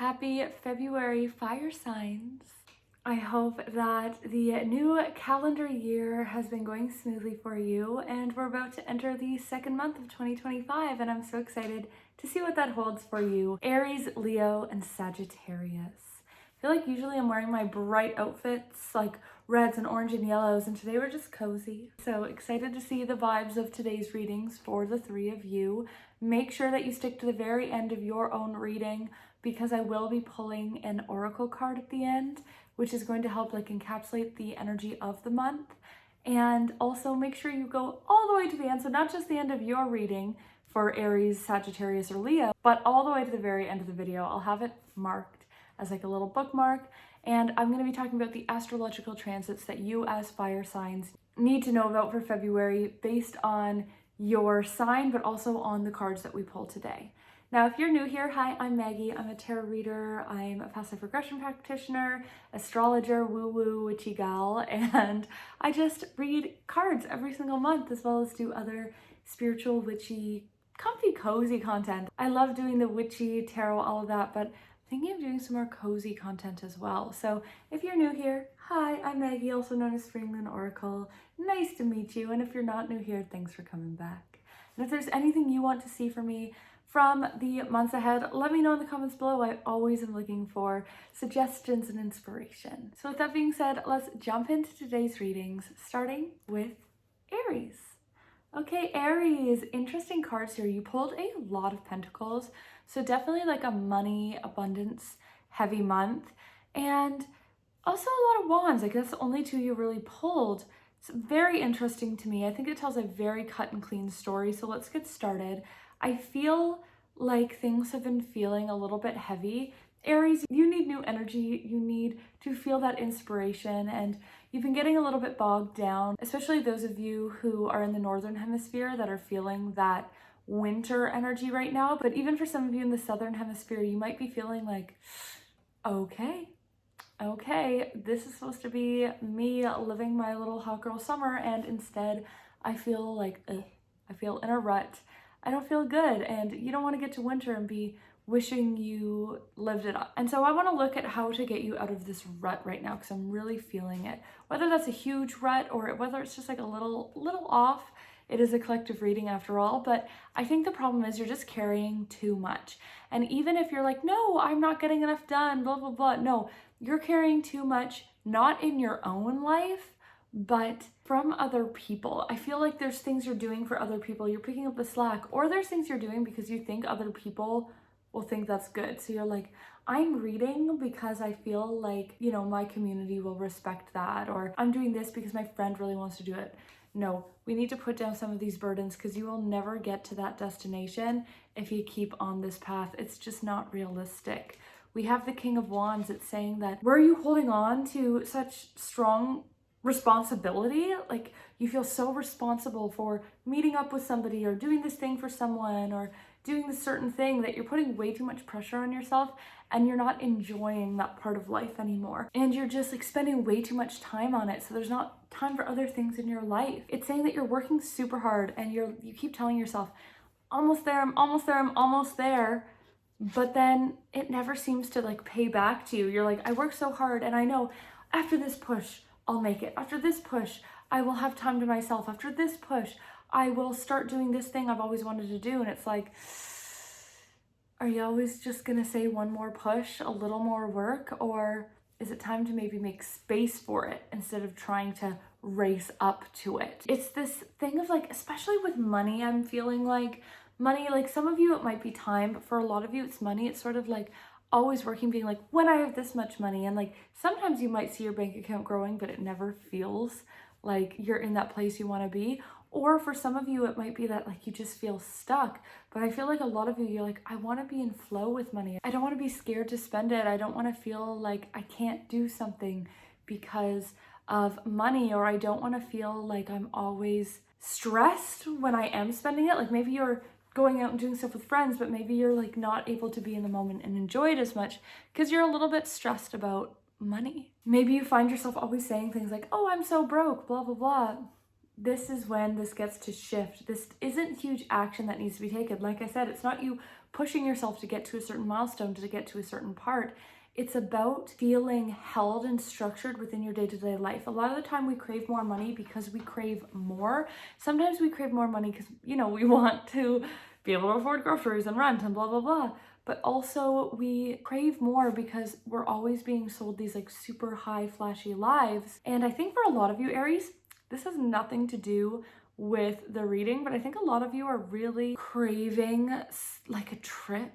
Happy February, fire signs. I hope that the new calendar year has been going smoothly for you, and we're about to enter the second month of 2025, and I'm so excited to see what that holds for you. Aries, Leo, and Sagittarius. I feel like usually I'm wearing my bright outfits like reds and orange and yellows, and today we're just cozy. So excited to see the vibes of today's readings for the three of you. Make sure that you stick to the very end of your own reading, because I will be pulling an oracle card at the end, which is going to help encapsulate the energy of the month. And also make sure you go all the way to the end, so not just the end of your reading for Aries, Sagittarius, or Leo, but all the way to the very end of the video. I'll have it marked as a little bookmark, and I'm going to be talking about the astrological transits that you as fire signs need to know about for February based on your sign, but also on the cards that we pull today. Now, if you're new here, hi, I'm Maggie. I'm a tarot reader. I'm a past life regression practitioner, astrologer, woo-woo, witchy gal, and I just read cards every single month, as well as do other spiritual, witchy, comfy, cozy content. I love doing the witchy, tarot, all of that, but I'm thinking of doing some more cozy content as well. So if you're new here, hi, I'm Maggie, also known as Springland Oracle. Nice to meet you. And if you're not new here, thanks for coming back. And if there's anything you want to see from me from the months ahead, let me know in the comments below. I always am looking for suggestions and inspiration. So with that being said, let's jump into today's readings, starting with Aries. Okay, Aries, interesting cards here. You pulled a lot of pentacles, so definitely a money, abundance, heavy month, and also a lot of wands. That's the only two you really pulled. It's very interesting to me. I think it tells a very cut and clean story, so let's get started. I feel like things have been feeling a little bit heavy. Aries, you need new energy. You need to feel that inspiration, and you've been getting a little bit bogged down, especially those of you who are in the northern hemisphere that are feeling that winter energy right now. But even for some of you in the southern hemisphere, you might be feeling like, okay, this is supposed to be me living my little hot girl summer, and instead I feel like, I feel in a rut. I don't feel good, and you don't want to get to winter and be wishing you lived it up. And so I want to look at how to get you out of this rut right now, because I'm really feeling it. Whether that's a huge rut or whether it's just a little off, it is a collective reading after all, but I think the problem is you're just carrying too much. And even if you're like, no, I'm not getting enough done, blah, blah, blah, no, you're carrying too much, not in your own life, but from other people. I feel like there's things you're doing for other people. You're picking up the slack, or there's things you're doing because you think other people will think that's good. So you're like, I'm reading because I feel like, my community will respect that, or I'm doing this because my friend really wants to do it. No, we need to put down some of these burdens, because you will never get to that destination if you keep on this path. It's just not realistic. We have the King of Wands. It's saying that, were you holding on to such strong responsibility? You feel so responsible for meeting up with somebody or doing this thing for someone or doing this certain thing that you're putting way too much pressure on yourself, and you're not enjoying that part of life anymore. And you're just spending way too much time on it, so there's not time for other things in your life. It's saying that you're working super hard, and you keep telling yourself, almost there, I'm almost there, I'm almost there. But then it never seems to pay back to you. You're like, I work so hard, and I know after this push, I'll make it. After this push, I will have time to myself. After this push, I will start doing this thing I've always wanted to do. And it's like, are you always just gonna say one more push, a little more work? Or is it time to maybe make space for it instead of trying to race up to it? It's this thing of especially with money, I'm feeling like money, some of you, it might be time, but for a lot of you, it's money. It's sort of always working, being when I have this much money, and sometimes you might see your bank account growing, but it never feels like you're in that place you want to be. Or for some of you, it might be that you just feel stuck. But I feel like a lot of you, you're I want to be in flow with money. I don't want to be scared to spend it. I don't want to feel like I can't do something because of money, or I don't want to feel like I'm always stressed when I am spending it. Maybe you're going out and doing stuff with friends, but maybe you're not able to be in the moment and enjoy it as much because you're a little bit stressed about money. Maybe you find yourself always saying things like, oh, I'm so broke, blah, blah, blah. This is when this gets to shift. This isn't huge action that needs to be taken. Like I said, it's not you pushing yourself to get to a certain milestone, to get to a certain part. It's about feeling held and structured within your day-to-day life. A lot of the time we crave more money because we crave more. Sometimes we crave more money because, you know, we want to be able to afford groceries and rent and blah, blah, blah. But also we crave more because we're always being sold these like super high flashy lives. And I think for a lot of you Aries, this has nothing to do with the reading, but I think a lot of you are really craving like a trip,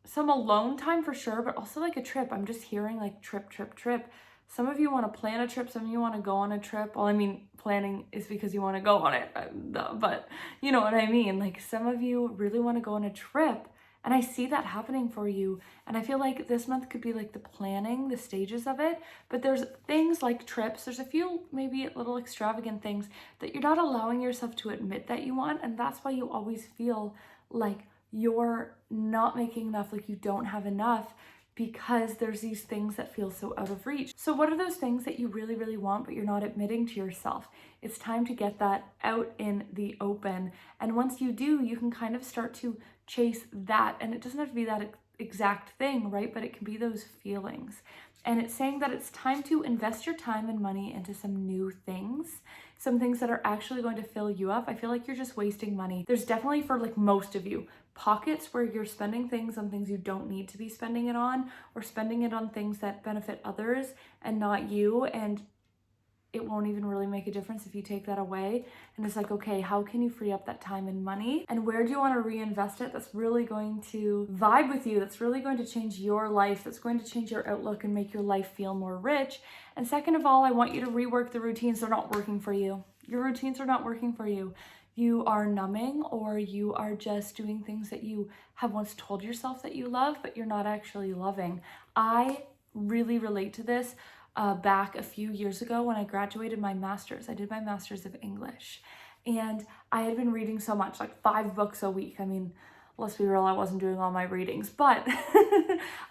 some alone time for sure, but also like a trip. I'm just hearing like trip, trip, trip. Some of you want to plan a trip. Some of you want to go on a trip. Well, I mean, planning is because you want to go on it, but you know what I mean? Like some of you really want to go on a trip. And I see that happening for you. And I feel like this month could be like the planning, the stages of it. But there's things like trips. There's a few maybe little extravagant things that you're not allowing yourself to admit that you want. And that's why you always feel like you're not making enough, like you don't have enough, because there's these things that feel so out of reach. So what are those things that you really, really want, but you're not admitting to yourself? It's time to get that out in the open. And once you do, you can kind of start to chase that. And it doesn't have to be that exact thing, right? But it can be those feelings. And it's saying that it's time to invest your time and money into some new things, some things that are actually going to fill you up. I feel like you're just wasting money. There's definitely, for like most of you, pockets where you're spending things on things you don't need to be spending it on, or spending it on things that benefit others and not you. And it won't even really make a difference if you take that away. And it's like, okay, how can you free up that time and money? And where do you want to reinvest it? That's really going to vibe with you. That's really going to change your life. That's going to change your outlook and make your life feel more rich. And second of all, I want you to rework the routines that are not working for you. Your routines are not working for you. You are numbing, or you are just doing things that you have once told yourself that you love, but you're not actually loving. I really relate to this. Back a few years ago when I graduated my master's. I did my master's of English, and I had been reading so much, like 5 books a week. I mean, let's be real, I wasn't doing all my readings, but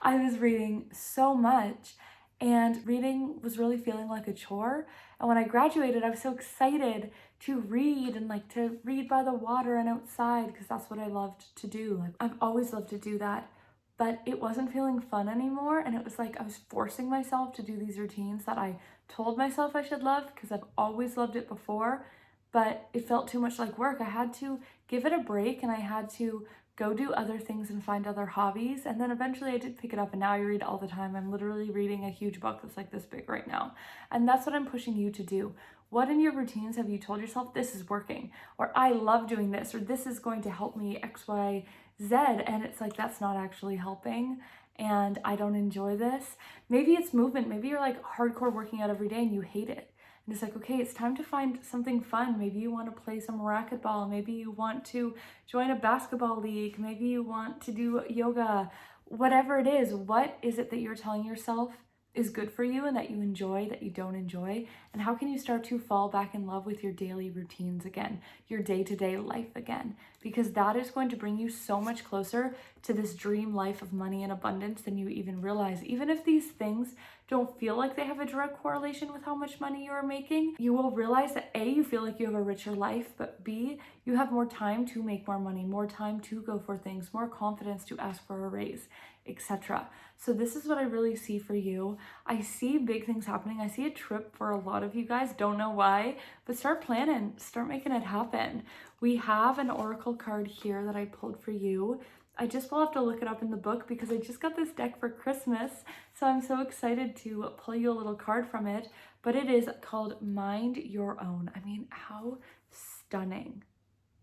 I was reading so much, and reading was really feeling like a chore. And when I graduated, I was so excited to read, and like to read by the water and outside, because that's what I loved to do. Like I've always loved to do that. But it wasn't feeling fun anymore. And it was like I was forcing myself to do these routines that I told myself I should love, because I've always loved it before, but it felt too much like work. I had to give it a break, and I had to go do other things and find other hobbies. And then eventually I did pick it up, and now I read all the time. I'm literally reading a huge book that's like this big right now. And that's what I'm pushing you to do. What in your routines have you told yourself, this is working, or I love doing this, or this is going to help me X, Y, Z, and it's like, that's not actually helping, and I don't enjoy this. Maybe it's movement. Maybe you're like hardcore working out every day and you hate it. And it's like, okay, it's time to find something fun. Maybe you want to play some racquetball. Maybe you want to join a basketball league. Maybe you want to do yoga. Whatever it is, what is it that you're telling yourself is good for you and that you enjoy, that you don't enjoy? And how can you start to fall back in love with your daily routines again, your day-to-day life again? Because that is going to bring you so much closer to this dream life of money and abundance than you even realize. Even if these things don't feel like they have a direct correlation with how much money you are making, you will realize that A, you feel like you have a richer life, but B, you have more time to make more money, more time to go for things, more confidence to ask for a raise, etc. So this is what I really see for you. I see big things happening. I see a trip for a lot of you guys. Don't know why, but start planning, start making it happen. We have an oracle card here that I pulled for you. I just will have to look it up in the book because I just got this deck for Christmas. So I'm so excited to pull you a little card from it, but it is called Mind Your Own. I mean, how stunning.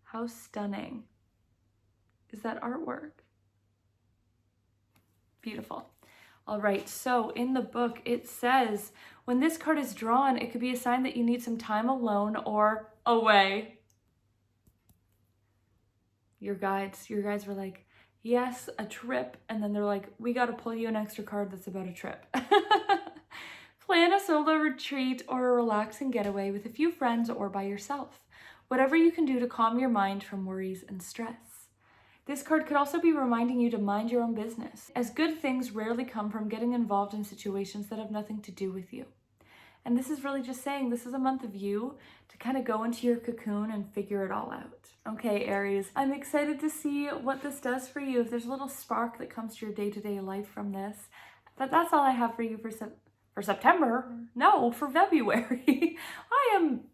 How stunning is that artwork? Beautiful. All right, so in the book, it says, when this card is drawn, it could be a sign that you need some time alone or away. Your guides were like, yes, a trip. And then they're like, we got to pull you an extra card that's about a trip. Plan a solo retreat or a relaxing getaway with a few friends or by yourself. Whatever you can do to calm your mind from worries and stress. This card could also be reminding you to mind your own business, as good things rarely come from getting involved in situations that have nothing to do with you. And this is really just saying this is a month of you to kind of go into your cocoon and figure it all out. Okay, Aries, I'm excited to see what this does for you. If there's a little spark that comes to your day-to-day life from this. But that's all I have for you for September. No, for February. I am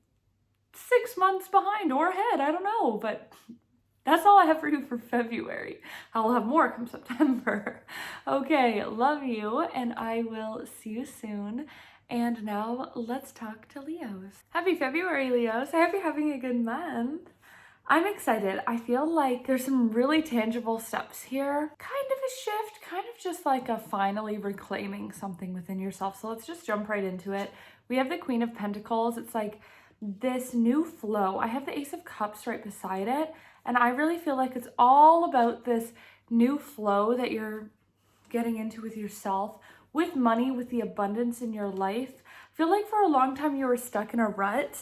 6 months behind or ahead. I don't know, but that's all I have for you for February. I'll have more come September. Okay, love you, and I will see you soon. And now let's talk to Leos. Happy February, Leos. I hope you're having a good month. I'm excited. I feel like there's some really tangible steps here. Kind of a shift, kind of just like a finally reclaiming something within yourself. So let's just jump right into it. We have the Queen of Pentacles. It's like this new flow. I have the Ace of Cups right beside it. And I really feel like it's all about this new flow that you're getting into with yourself, with money, with the abundance in your life. I feel like for a long time you were stuck in a rut,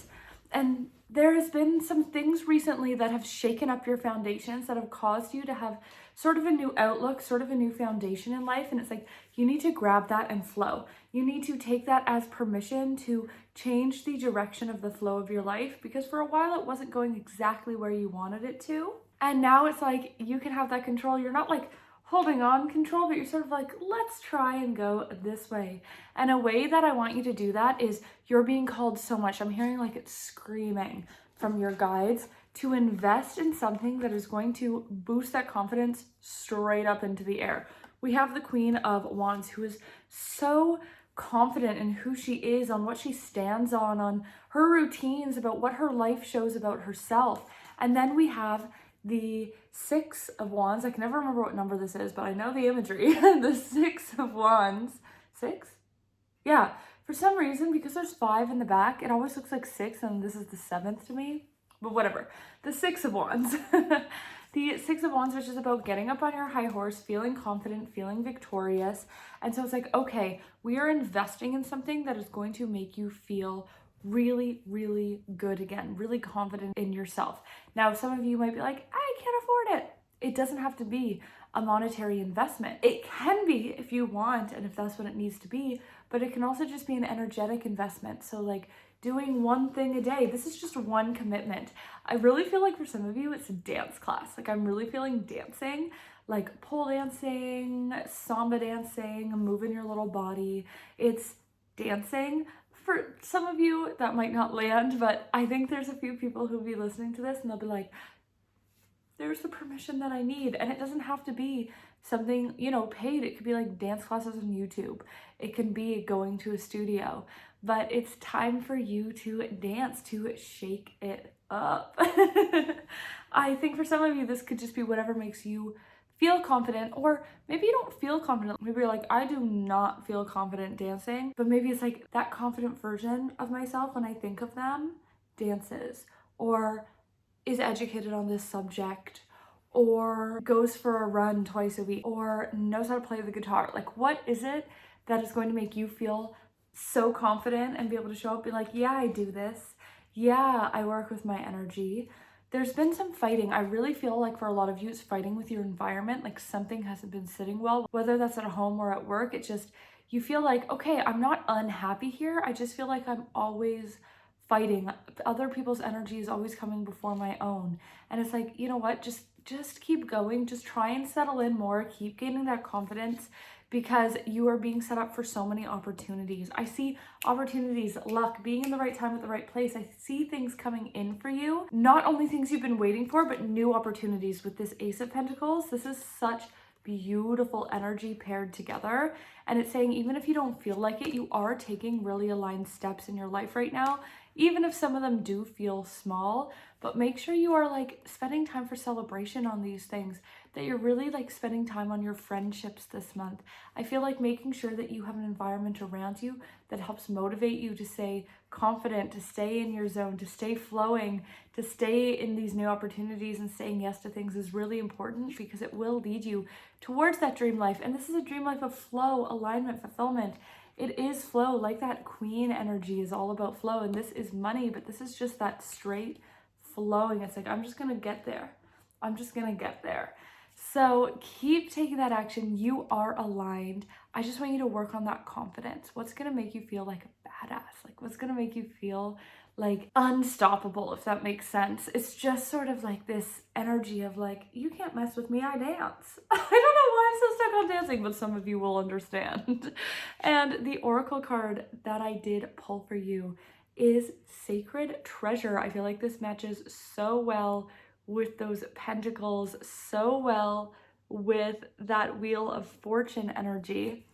and there has been some things recently that have shaken up your foundations, that have caused you to have sort of a new outlook, sort of a new foundation in life. And it's like, you need to grab that and flow. You need to take that as permission to change the direction of the flow of your life, because for a while it wasn't going exactly where you wanted it to. And now it's like, you can have that control. You're not like holding on control, but you're sort of like, let's try and go this way. And a way that I want you to do that is, you're being called so much. I'm hearing like it's screaming from your guides to invest in something that is going to boost that confidence straight up into the air. We have the Queen of Wands, who is so confident in who she is, on what she stands on her routines, about what her life shows about herself. And then we have the Six of Wands. I can never remember what number this is, but I know the imagery. The Six of Wands. 6? Yeah. For some reason, because there's 5 in the back, it always looks like 6, and this is the 7th to me. But whatever. The Six of Wands. The Six of Wands, which is about getting up on your high horse, feeling confident, feeling victorious. And so it's like, okay, we are investing in something that is going to make you feel really, really good again, really confident in yourself. Now, some of you might be like, I can't afford it. It doesn't have to be a monetary investment. It can be if you want, and if that's what it needs to be, but it can also just be an energetic investment. So like doing one thing a day. This is just one commitment. I really feel like for some of you, it's a dance class. Like I'm really feeling dancing, like pole dancing, samba dancing, moving your little body. It's dancing. For some of you, that might not land, but I think there's a few people who'll be listening to this and they'll be like, there's the permission that I need. And it doesn't have to be something, you know, paid. It could be like dance classes on YouTube. It can be going to a studio, but it's time for you to dance, to shake it up. I think for some of you, this could just be whatever makes you feel confident, or maybe you don't feel confident. Maybe you're like, I do not feel confident dancing, but maybe it's like that confident version of myself when I think of them dances, or is educated on this subject, or goes for a run twice a week, or knows how to play the guitar. Like, what is it that is going to make you feel so confident and be able to show up, be like, yeah, I do this. Yeah, I work with my energy. There's been some fighting. I really feel like for a lot of you, it's fighting with your environment. Like something hasn't been sitting well, whether that's at home or at work. It just, you feel like, okay, I'm not unhappy here. I just feel like I'm always fighting. Other people's energy is always coming before my own. And it's like, you know what? Just keep going. Just try and settle in more. Keep gaining that confidence, because you are being set up for so many opportunities. I see opportunities, luck, being in the right time at the right place. I see things coming in for you. Not only things you've been waiting for, but new opportunities with this Ace of Pentacles. This is such beautiful energy paired together. And it's saying, even if you don't feel like it, you are taking really aligned steps in your life right now, even if some of them do feel small. But make sure you are like spending time for celebration on these things, that you're really like spending time on your friendships this month. I feel like making sure that you have an environment around you that helps motivate you to stay confident, to stay in your zone, to stay flowing, to stay in these new opportunities and saying yes to things is really important, because it will lead you towards that dream life. And this is a dream life of flow, alignment, fulfillment. It is flow, like that queen energy is all about flow. And this is money, but this is just that straight flowing. It's like, I'm just gonna get there. I'm just gonna get there. So keep taking that action. You are aligned. I just want you to work on that confidence. What's going to make you feel like a badass? Like what's going to make you feel like unstoppable, if that makes sense. It's just sort of like this energy of like, you can't mess with me, I dance. I don't know why I'm so stuck on dancing, but some of you will understand. And the oracle card that I did pull for you is Sacred Treasure. I feel like this matches so well with those pentacles, so well with that Wheel of Fortune energy.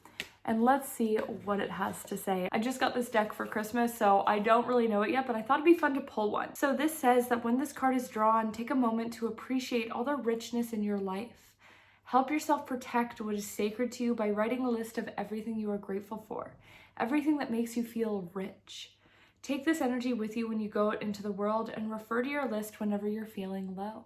And let's see what it has to say. I just got this deck for Christmas, so I don't really know it yet, but I thought it'd be fun to pull one. So this says that when this card is drawn, take a moment to appreciate all the richness in your life. Help yourself protect what is sacred to you by writing a list of everything you are grateful for, everything that makes you feel rich. Take this energy with you when you go out into the world and refer to your list whenever you're feeling low.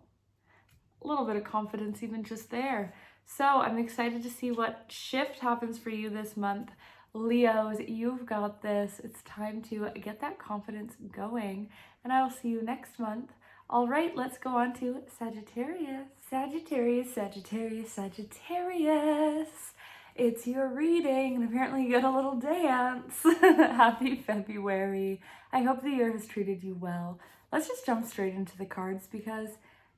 A little bit of confidence even just there. So I'm excited to see what shift happens for you this month. Leos, you've got this. It's time to get that confidence going, and I will see you next month. All right, let's go on to Sagittarius. Sagittarius, Sagittarius, Sagittarius. It's your reading, and apparently you get a little dance. Happy February. I hope the year has treated you well. Let's just jump straight into the cards because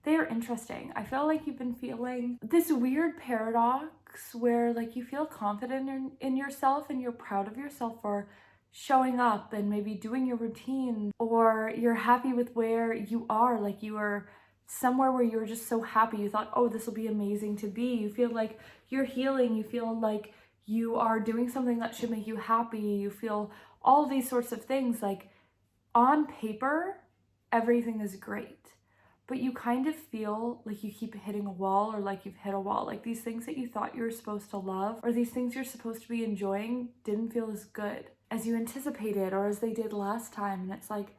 they are interesting. I feel like you've been feeling this weird paradox where like you feel confident in yourself and you're proud of yourself for showing up and maybe doing your routine, or you're happy with where you are, like you are somewhere where you're just so happy. You thought, oh, this will be amazing to be. You feel like you're healing. You feel like you are doing something that should make you happy. You feel all these sorts of things. Like on paper, everything is great, but you kind of feel like you keep hitting a wall, or like you've hit a wall. Like these things that you thought you were supposed to love, or these things you're supposed to be enjoying, didn't feel as good as you anticipated or as they did last time. And it's like,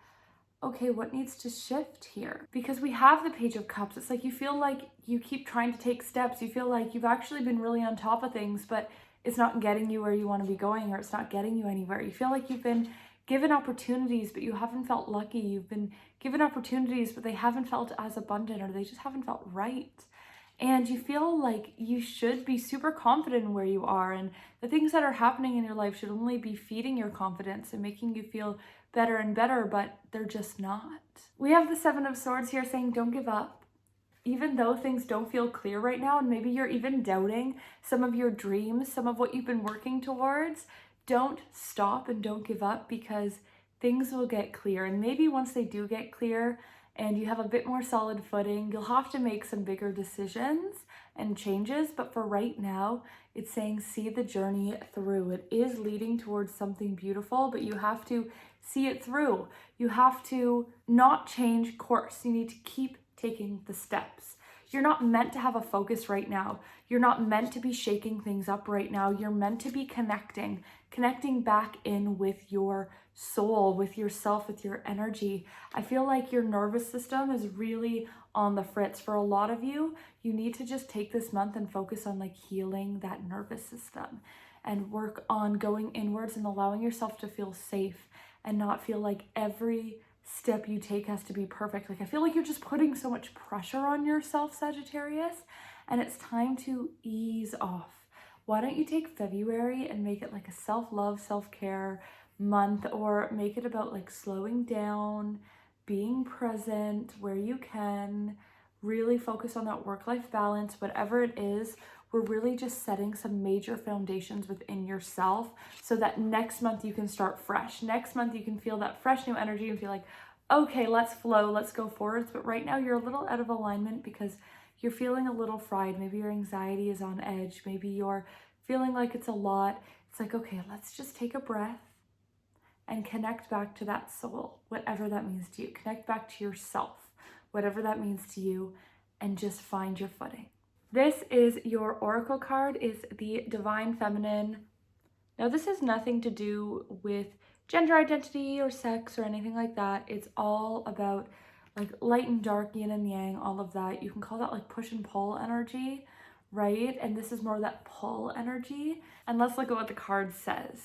okay, what needs to shift here? Because we have the Page of Cups. It's like you feel like you keep trying to take steps. You feel like you've actually been really on top of things, but it's not getting you where you want to be going, or it's not getting you anywhere. You feel like you've been given opportunities, but you haven't felt lucky. You've been given opportunities, but they haven't felt as abundant, or they just haven't felt right. And you feel like you should be super confident in where you are, and the things that are happening in your life should only be feeding your confidence and making you feel better and better, but they're just not. We have the Seven of Swords here saying don't give up. Even though things don't feel clear right now, and maybe you're even doubting some of your dreams, some of what you've been working towards, don't stop and don't give up, because things will get clear. And maybe once they do get clear and you have a bit more solid footing, you'll have to make some bigger decisions and changes. But for right now, it's saying see the journey through. It is leading towards something beautiful, but you have to see it through. You have to not change course. You need to keep taking the steps. You're not meant to have a focus right now. You're not meant to be shaking things up right now. You're meant to be connecting back in with your soul, with yourself, with your energy. I feel like your nervous system is really on the fritz. For a lot of you, you need to just take this month and focus on like healing that nervous system and work on going inwards and allowing yourself to feel safe and not feel like every step you take has to be perfect. Like I feel like you're just putting so much pressure on yourself, Sagittarius, and it's time to ease off. Why don't you take February and make it like a self-love, self-care month, or make it about like slowing down, being present where you can, really focus on that work-life balance, whatever it is. We're really just setting some major foundations within yourself so that next month you can start fresh. Next month you can feel that fresh new energy and feel like, okay, let's flow, let's go forwards. But right now you're a little out of alignment because you're feeling a little fried. Maybe your anxiety is on edge. Maybe you're feeling like it's a lot. It's like, okay, let's just take a breath and connect back to that soul, whatever that means to you. Connect back to yourself, whatever that means to you, and just find your footing. This is your oracle card, is the Divine Feminine. Now this has nothing to do with gender identity or sex or anything like that. It's all about like light and dark, yin and yang, all of that. You can call that like push and pull energy, right? And this is more that pull energy. And let's look at what the card says.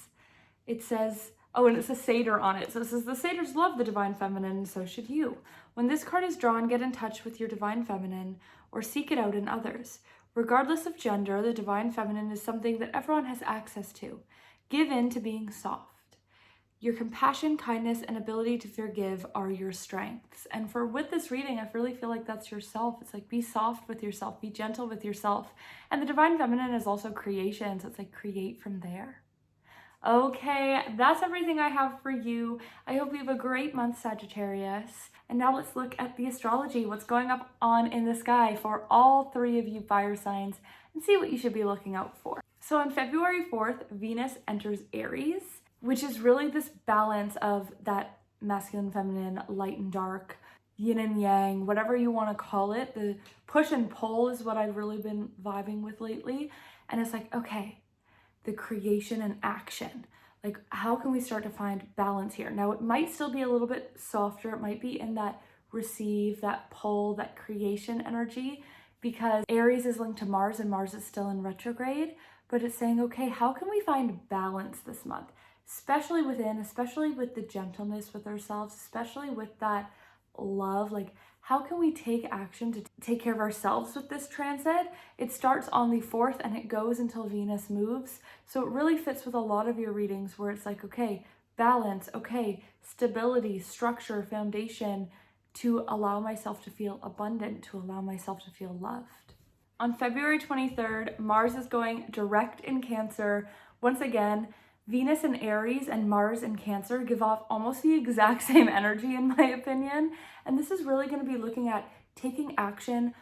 It says, oh, and it's a satyr on it. So it says, the satyrs love the Divine Feminine, and so should you. When this card is drawn, get in touch with your Divine Feminine or seek it out in others. Regardless of gender, the divine feminine is something that everyone has access to. Give in to being soft. Your compassion, kindness, and ability to forgive are your strengths. And with this reading, I really feel like that's yourself. It's like, be soft with yourself, be gentle with yourself. And the divine feminine is also creation, so it's like, create from there. Okay, that's everything I have for you. I hope you have a great month, Sagittarius. And now let's look at the astrology, what's going on in the sky for all 3 of you fire signs, and see what you should be looking out for. So on February 4th, Venus enters Aries, which is really this balance of that masculine, feminine, light and dark, yin and yang, whatever you want to call it. The push and pull is what I've really been vibing with lately. And it's like, okay, the creation and action. Like, how can we start to find balance here? Now, it might still be a little bit softer. It might be in that receive, that pull, that creation energy, because Aries is linked to Mars and Mars is still in retrograde. But it's saying, okay, how can we find balance this month? Especially with the gentleness with ourselves, especially with that love. Like, how can we take action to take care of ourselves with this transit? It starts on the 4th and it goes until Venus moves. So it really fits with a lot of your readings where it's like, okay, balance, okay, stability, structure, foundation, to allow myself to feel abundant, to allow myself to feel loved. On February 23rd, Mars is going direct in Cancer. Once again, Venus in Aries and Mars in Cancer give off almost the exact same energy, in my opinion. And this is really going to be looking at taking action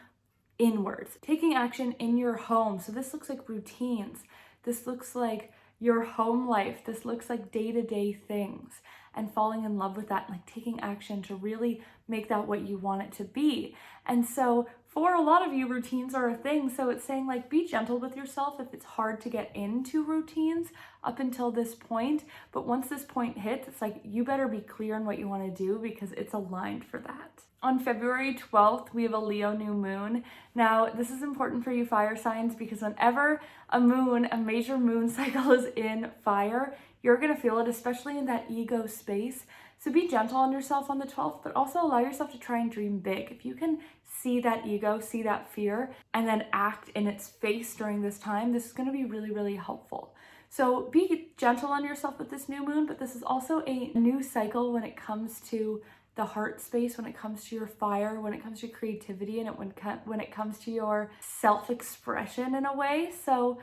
inwards, taking action in your home. So this looks like routines. This looks like your home life. This looks like day-to-day things, and falling in love with that, like taking action to really make that what you want it to be. And so for a lot of you, routines are a thing. So it's saying, like, be gentle with yourself if it's hard to get into routines up until this point. But once this point hits, it's like, you better be clear on what you want to do because it's aligned for that. On February 12th, we have a Leo new moon. Now, this is important for you fire signs because whenever a major moon cycle is in fire, you're going to feel it, especially in that ego space. So be gentle on yourself on the 12th, but also allow yourself to try and dream big. If you can see that ego, see that fear, and then act in its face during this time, this is going to be really, really helpful. So be gentle on yourself with this new moon, but this is also a new cycle when it comes to the heart space, when it comes to your fire, when it comes to creativity, and when it comes to your self-expression in a way. So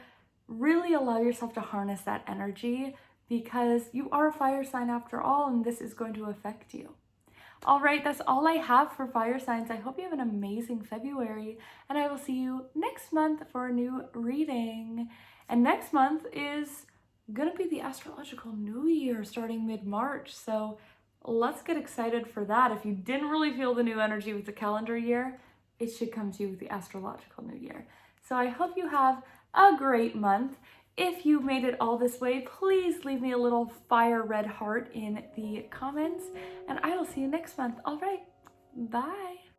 really allow yourself to harness that energy, because you are a fire sign after all, and this is going to affect you. All right, that's all I have for fire signs. I hope you have an amazing February, and I will see you next month for a new reading. And next month is gonna be the astrological new year starting mid-March, so let's get excited for that. If you didn't really feel the new energy with the calendar year, it should come to you with the astrological new year. So I hope you have a great month. If you made it all this way, please leave me a little fire red heart in the comments, and I will see you next month. All right, bye.